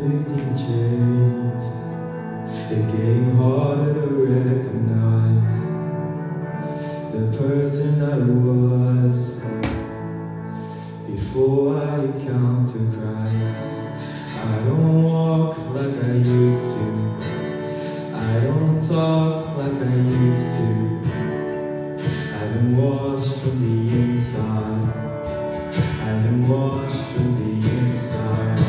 everything changed. It's getting harder to recognize the person I was before I encountered Christ. I don't walk like I used to. I don't talk like I used to. I've been washed from the inside. I've been washed from the inside.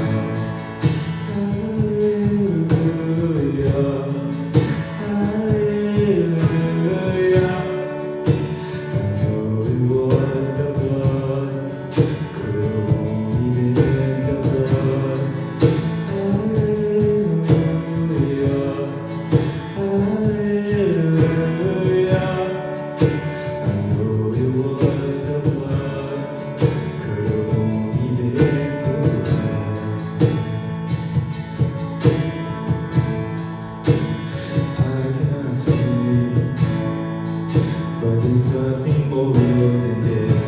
But there's nothing more real than this,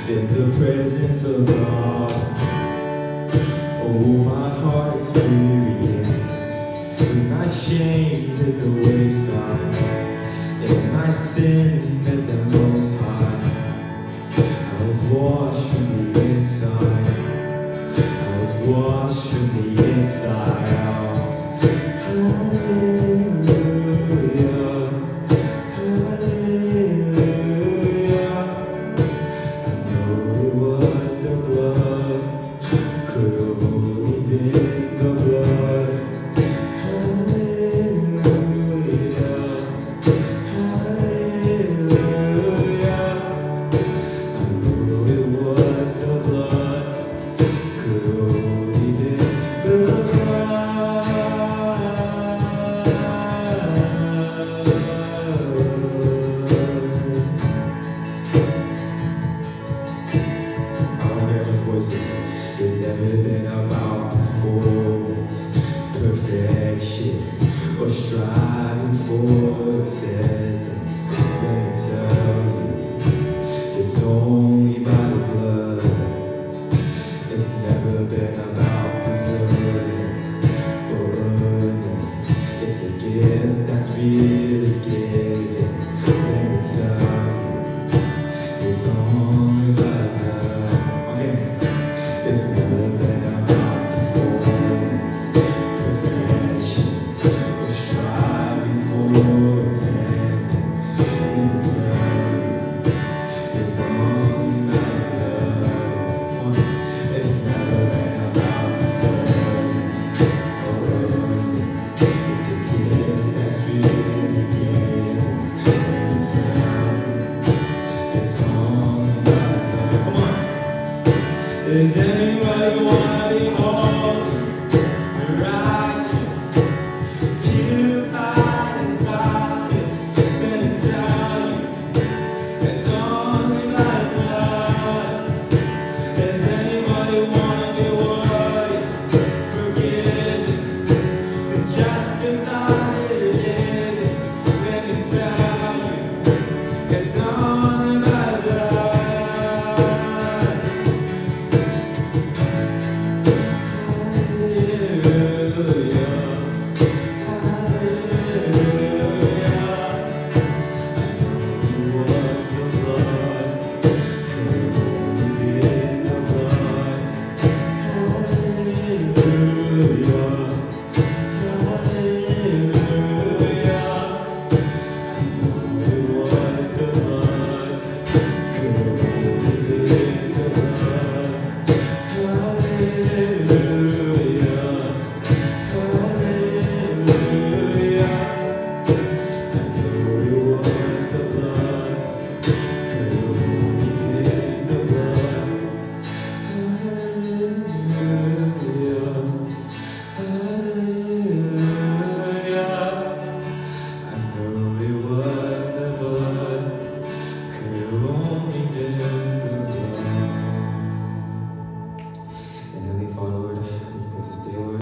in the presence of God. Oh, my heart experience, when I shame at the wayside, and I sin at the Most High. I was washed from